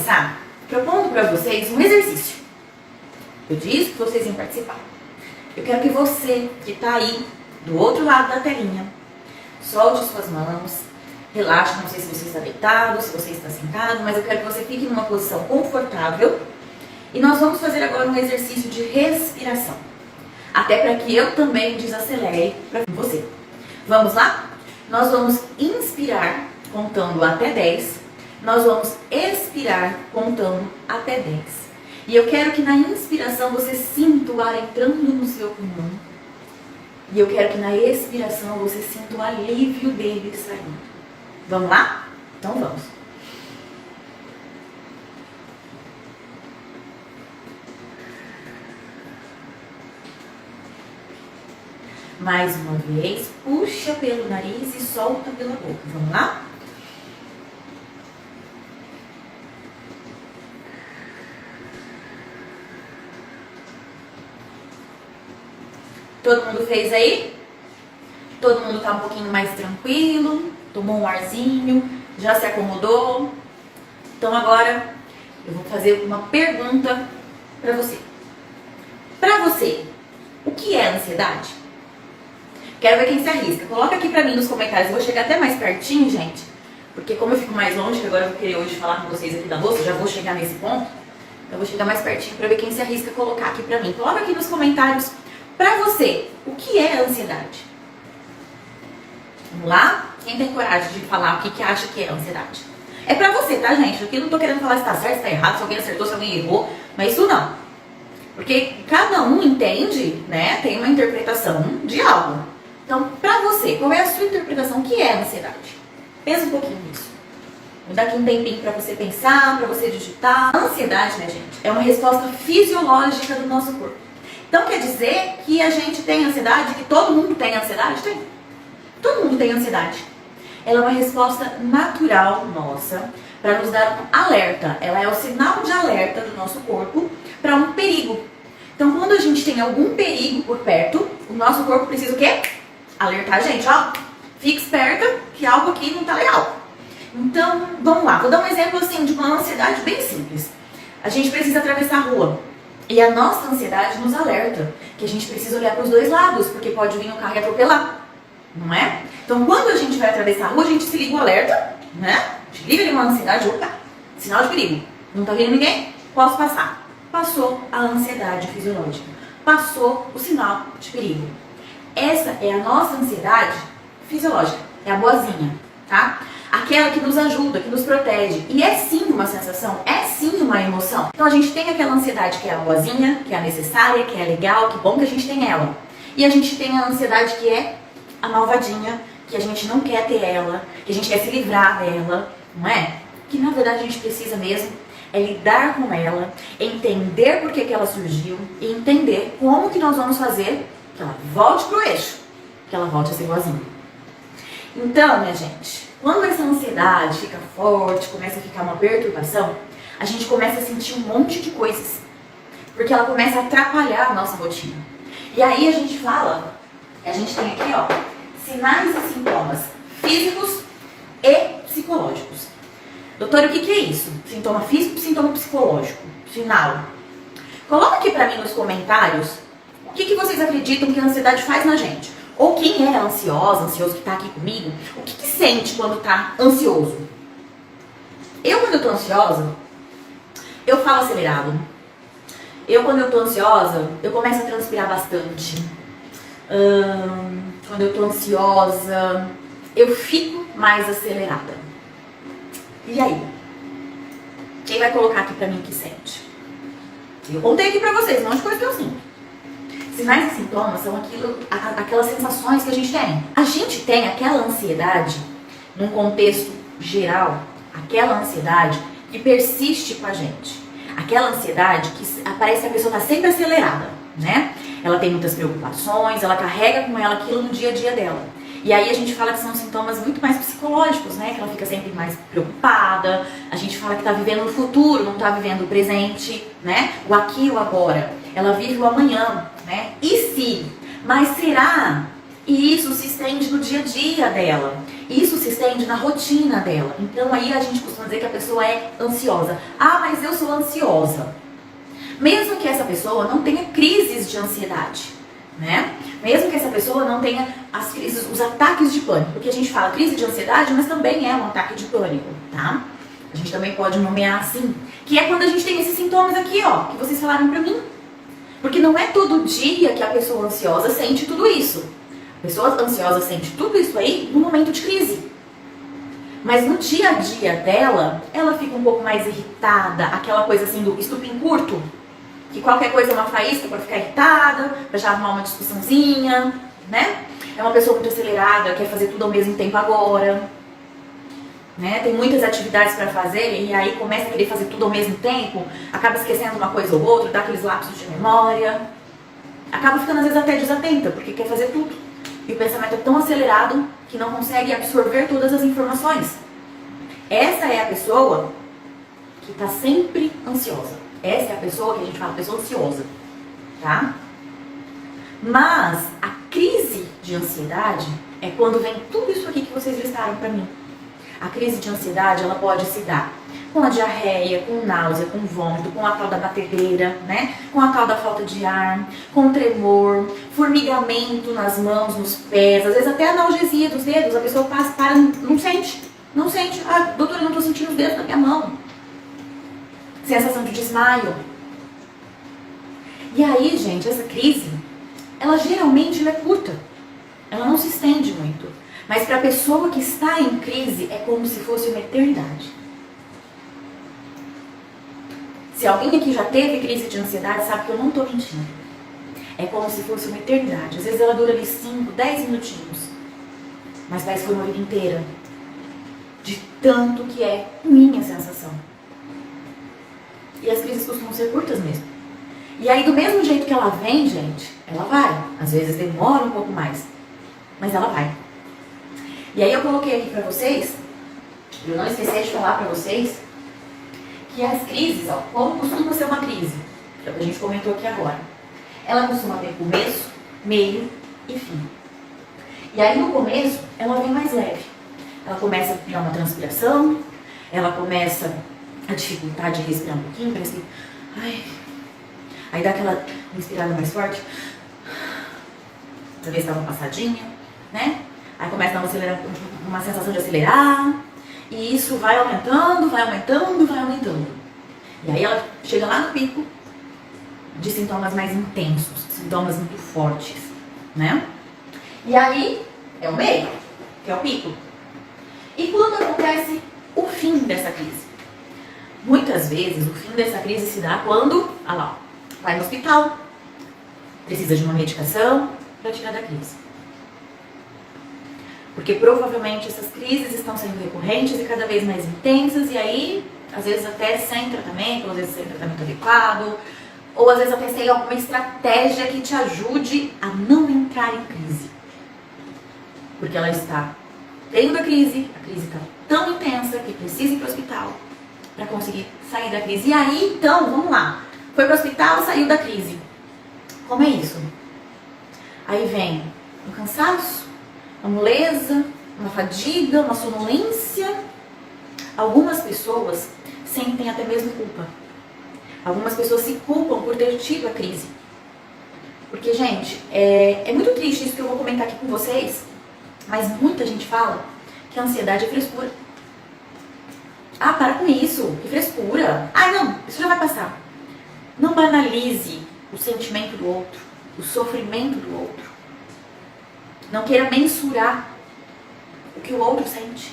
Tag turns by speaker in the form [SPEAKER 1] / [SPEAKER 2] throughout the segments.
[SPEAKER 1] começar propondo para vocês um exercício. Eu disse que vocês iam participar. Eu quero que você, que está aí do outro lado da telinha, solte suas mãos, relaxe, não sei se você está deitado, se você está sentado, mas eu quero que você fique numa posição confortável. E nós vamos fazer agora um exercício de respiração. Até para que eu também desacelere para você. Vamos lá? Nós vamos inspirar contando até 10. Nós vamos expirar contando até 10. E eu quero que na inspiração você sinta o ar entrando no seu pulmão. E eu quero que na expiração você sinta o alívio dele saindo. Vamos lá? Então vamos. Mais uma vez, puxa pelo nariz e solta pela boca. Vamos lá? Todo mundo fez aí? Todo mundo tá um pouquinho mais tranquilo? Tomou um arzinho? Já se acomodou? Então agora eu vou fazer uma pergunta para você. Para você, o que é ansiedade? Quero ver quem se arrisca. Coloca aqui pra mim nos comentários. Eu vou chegar até mais pertinho, gente. Porque como eu fico mais longe, que agora eu vou querer hoje falar com vocês aqui da bolsa, já vou chegar nesse ponto. Eu vou chegar mais pertinho pra ver quem se arrisca a colocar aqui pra mim. Coloca aqui nos comentários. Pra você, o que é ansiedade? Vamos lá? Quem tem coragem de falar o que acha que é ansiedade? É pra você, tá, gente? Aqui eu não tô querendo falar se tá certo, se tá errado, se alguém acertou, se alguém errou. Mas isso não. Porque cada um entende, né? Tem uma interpretação de algo. Então, pra você, qual é a sua interpretação? O que é ansiedade? Pensa um pouquinho nisso. Vou dar aqui um tempinho pra você pensar, pra você digitar. A ansiedade, né, gente, é uma resposta fisiológica do nosso corpo. Então, quer dizer que a gente tem ansiedade, que todo mundo tem ansiedade? Tem. Todo mundo tem ansiedade. Ela é uma resposta natural nossa para nos dar um alerta. Ela é o sinal de alerta do nosso corpo para um perigo. Então, quando a gente tem algum perigo por perto, o nosso corpo precisa o quê? Alertar a gente, ó. Fique esperta que algo aqui não tá legal. Então, vamos lá. Vou dar um exemplo assim de uma ansiedade bem simples. A gente precisa atravessar a rua. E a nossa ansiedade nos alerta que a gente precisa olhar para os dois lados, porque pode vir um carro e atropelar, não é? Então, quando a gente vai atravessar a rua, a gente se liga o alerta, né? A gente liga ali uma ansiedade, opa, sinal de perigo. Não tá vindo ninguém? Posso passar. Passou a ansiedade fisiológica. Passou o sinal de perigo. Essa é a nossa ansiedade fisiológica. É a boazinha, tá? Aquela que nos ajuda, que nos protege. E é sim uma sensação, é sim uma emoção. Então a gente tem aquela ansiedade que é a boazinha, que é a necessária, que é legal, que bom que a gente tem ela. E a gente tem a ansiedade que é a malvadinha, que a gente não quer ter ela, que a gente quer se livrar dela, não é? Que na verdade a gente precisa mesmo é lidar com ela, entender por que ela surgiu e entender como que nós vamos fazer que ela volte pro eixo, que ela volte a ser boazinha. Então, minha gente, quando essa ansiedade fica forte, começa a ficar uma perturbação, a gente começa a sentir um monte de coisas, porque ela começa a atrapalhar a nossa rotina. E aí a gente fala, a gente tem aqui, ó, sinais e sintomas físicos e psicológicos. Doutor, o que é isso? Sintoma físico e sintoma psicológico. Sinal. Coloca aqui pra mim nos comentários o que vocês acreditam que a ansiedade faz na gente. Ou quem é ansioso que tá aqui comigo, o que sente quando tá ansioso? Eu, quando eu tô ansiosa, eu falo acelerado. Eu, quando eu tô ansiosa, eu começo a transpirar bastante. Quando eu tô ansiosa, eu fico mais acelerada. E aí? Quem vai colocar aqui pra mim o que sente? Eu contei aqui pra vocês, um monte de coisa que eu sinto. Sinais e sintomas são aquelas sensações que a gente tem. A gente tem aquela ansiedade, num contexto geral, aquela ansiedade que persiste com a gente. Aquela ansiedade que parece que a pessoa está sempre acelerada, né? Ela tem muitas preocupações, ela carrega com ela aquilo no dia a dia dela. E aí a gente fala que são sintomas muito mais psicológicos, né? Que ela fica sempre mais preocupada, a gente fala que está vivendo o futuro, não está vivendo o presente, né? O aqui e o agora. Ela vive o amanhã, né? E se? Mas será? E isso se estende no dia a dia dela. Isso se estende na rotina dela. Então aí a gente costuma dizer que a pessoa é ansiosa. Ah, mas eu sou ansiosa. Mesmo que essa pessoa não tenha crises de ansiedade, né? Mesmo que essa pessoa não tenha as crises, os ataques de pânico. Porque a gente fala crise de ansiedade, mas também é um ataque de pânico, tá? A gente também pode nomear assim. Que é quando a gente tem esses sintomas aqui, ó, que vocês falaram pra mim. Porque não é todo dia que a pessoa ansiosa sente tudo isso. A pessoa ansiosa sente tudo isso aí no momento de crise. Mas no dia a dia dela, ela fica um pouco mais irritada, aquela coisa assim do estupim curto, que qualquer coisa é uma faísca para ficar irritada, para já arrumar uma discussãozinha, né? É uma pessoa muito acelerada, quer fazer tudo ao mesmo tempo agora, né? Tem muitas atividades para fazer e aí começa a querer fazer tudo ao mesmo tempo, acaba esquecendo uma coisa ou outra, dá aqueles lapsos de memória, acaba ficando às vezes até desatenta, porque quer fazer tudo. E o pensamento é tão acelerado que não consegue absorver todas as informações. Essa é a pessoa que está sempre ansiosa. Essa é a pessoa que a gente fala, pessoa ansiosa, tá? Mas a crise de ansiedade é quando vem tudo isso aqui que vocês listaram pra mim. A crise de ansiedade, ela pode se dar com a diarreia, com náusea, com vômito, com a tal da batedeira, né? Com a tal da falta de ar, com tremor, formigamento nas mãos, nos pés, às vezes até analgesia dos dedos, a pessoa passa, para, não sente. Ah, doutora, eu não tô sentindo os dedos na minha mão. Sensação de desmaio. E aí, gente, essa crise, ela geralmente é curta. Ela não se estende muito. Mas para a pessoa que está em crise, é como se fosse uma eternidade. Se alguém aqui já teve crise de ansiedade, sabe que eu não estou mentindo. É como se fosse uma eternidade. Às vezes ela dura ali 5, 10 minutinhos. Mas parece que foi uma vida inteira. De tanto que é ruim a sensação. E as crises costumam ser curtas mesmo. E aí, do mesmo jeito que ela vem, gente, ela vai. Às vezes demora um pouco mais. Mas ela vai. E aí eu coloquei aqui pra vocês, eu não esqueci de falar pra vocês, que as crises, ó, como costuma ser uma crise, que é o que a gente comentou aqui agora, ela costuma ter começo, meio e fim. E aí no começo, ela vem mais leve. Ela começa a dar uma transpiração, ela começa a dificultar de respirar um pouquinho, parece que, ai, aí dá aquela inspirada mais forte, pra ver se dá uma passadinha, né? Aí começa a dar uma sensação de acelerar, e isso vai aumentando, vai aumentando, vai aumentando. E aí ela chega lá no pico de sintomas mais intensos, sintomas muito fortes, né? E aí é o meio, que é o pico. E quando acontece o fim dessa crise? Muitas vezes o fim dessa crise se dá quando, olha lá, vai no hospital, precisa de uma medicação para tirar da crise. Porque provavelmente essas crises estão sendo recorrentes e cada vez mais intensas, e aí, às vezes até sem tratamento, ou às vezes sem tratamento adequado, ou às vezes até sem alguma estratégia que te ajude a não entrar em crise. Porque ela está tendo a crise está tão intensa que precisa ir para o hospital para conseguir sair da crise. E aí, então, vamos lá. Foi para o hospital, saiu da crise. Como é isso? Aí vem um cansaço, uma moleza, uma fadiga, uma sonolência. Algumas pessoas sentem até mesmo culpa. Algumas pessoas se culpam por ter tido a crise. Porque, gente, é muito triste isso que eu vou comentar aqui com vocês, mas muita gente fala que a ansiedade é frescura. Ah, para com isso, que frescura. Ah, não, isso já vai passar. Não banalize o sentimento do outro, o sofrimento do outro. Não queira mensurar o que o outro sente.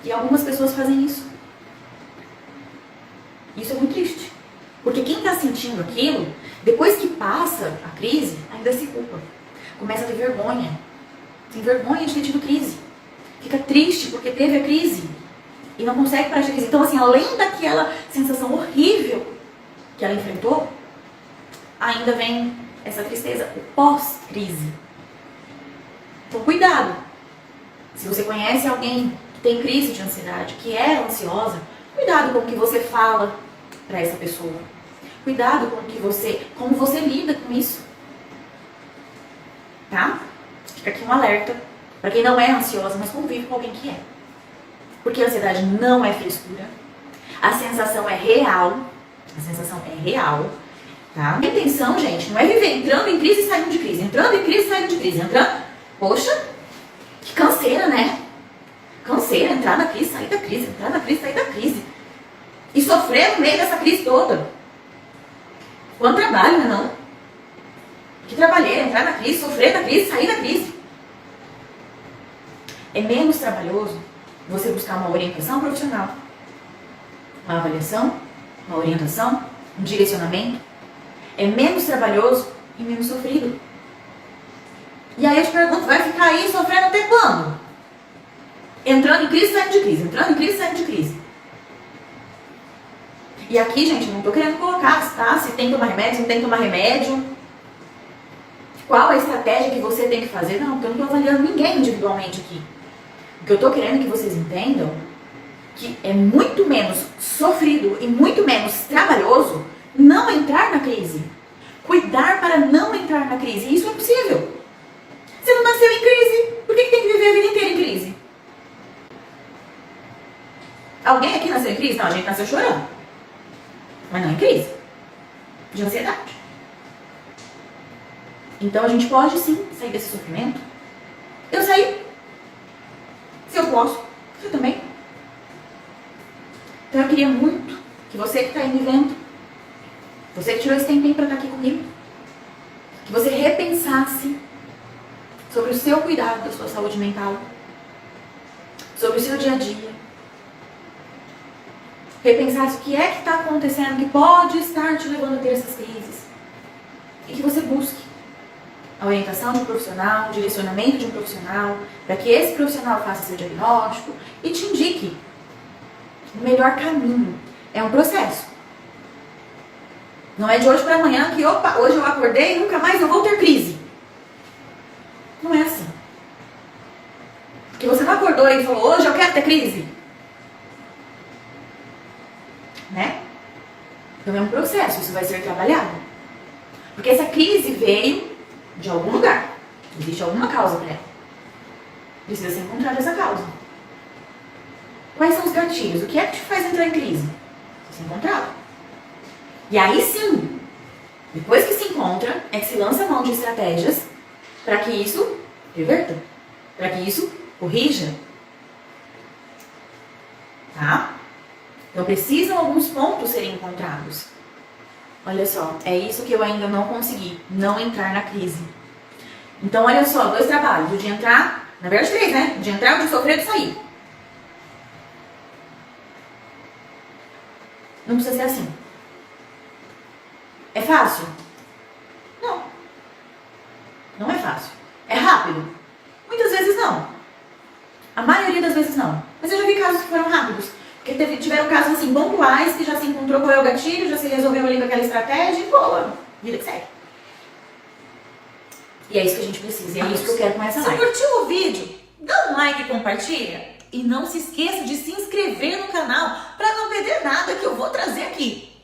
[SPEAKER 1] E algumas pessoas fazem isso. Isso é muito triste. Porque quem está sentindo aquilo, depois que passa a crise, ainda se culpa. Começa a ter vergonha. Tem vergonha de ter tido crise. Fica triste porque teve a crise. E não consegue parar de crise. Então, assim, além daquela sensação horrível que ela enfrentou, ainda vem essa tristeza, o pós-crise. Então, cuidado. Se você conhece alguém que tem crise de ansiedade, que é ansiosa, cuidado com o que você fala para essa pessoa. Cuidado com como você lida com isso. Tá? Fica aqui um alerta Para quem não é ansiosa, mas convive com alguém que é. Porque a ansiedade não é frescura. A sensação é real. A sensação é real. Tá? A intenção, gente, não é viver entrando em crise e saindo de crise. Entrando em crise e saindo de crise. Entrando... Poxa, que canseira, né? Canseira, entrar na crise, sair da crise. Entrar na crise, sair da crise. E sofrer no meio dessa crise toda. Quanto trabalho, né, não? Que trabalheira, entrar na crise, sofrer na crise, sair da crise. É menos trabalhoso você buscar uma orientação profissional, uma avaliação, uma orientação, um direcionamento. É menos trabalhoso e menos sofrido. E aí eu te pergunto, vai ficar aí sofrendo até quando? Entrando em crise, saindo de crise. Entrando em crise, saindo de crise. E aqui, gente, eu não tô querendo colocar, tá? Se tem que tomar remédio, se não tem que tomar remédio. Qual a estratégia que você tem que fazer? Não, porque eu não tô avaliando ninguém individualmente aqui. O que eu tô querendo que vocês entendam que é muito menos sofrido e muito menos trabalhoso não entrar na crise. Cuidar para não entrar na crise. E isso é possível. Você não nasceu em crise. Por que tem que viver a vida inteira em crise? Alguém aqui nasceu em crise? Não, a gente nasceu chorando. Mas não em crise. De ansiedade. Então a gente pode sim sair desse sofrimento. Eu saí. Se eu posso, você também. Então eu queria muito que você que está aí me vendo, você que tirou esse tempinho para estar aqui comigo, que você repensasse sobre o seu cuidado da sua saúde mental, sobre o seu dia a dia. Repensasse o que é que está acontecendo que pode estar te levando a ter essas crises. E que você busque a orientação de um profissional, o direcionamento de um profissional, para que esse profissional faça seu diagnóstico e te indique o melhor caminho. É um processo. Não é de hoje para amanhã que, opa, hoje eu acordei e nunca mais eu vou ter crise. Não é assim. Porque você não acordou e falou, hoje eu quero ter crise. Né? Então é um processo, isso vai ser trabalhado. Porque essa crise veio de algum lugar. Existe alguma causa para ela. Precisa ser encontrada essa causa. Quais são os gatilhos? O que é que te faz entrar em crise? Precisa ser encontrado. E aí sim, depois que se encontra, é que se lança a mão de estratégias para que isso reverta. Para que isso corrija. Tá? Então precisam alguns pontos serem encontrados. Olha só, é isso que eu ainda não consegui, não entrar na crise. Então olha só, 2 trabalhos, o de entrar, na verdade 3, né? O de entrar, o de sofrer e de sair. Não precisa ser assim. É fácil? Não. Não é fácil. É rápido? Muitas vezes não. A maioria das vezes não. Mas eu já vi casos que foram rápidos. Porque tiveram casos assim, pontuais, que já se encontrou qual é o gatilho, já se resolveu ali com aquela estratégia e boa, vida que segue. E é isso que a gente precisa, e é isso que eu quero com essa live.
[SPEAKER 2] Se curtiu o vídeo, dá um like e compartilha. E não se esqueça de se inscrever no canal para não perder nada que eu vou trazer aqui.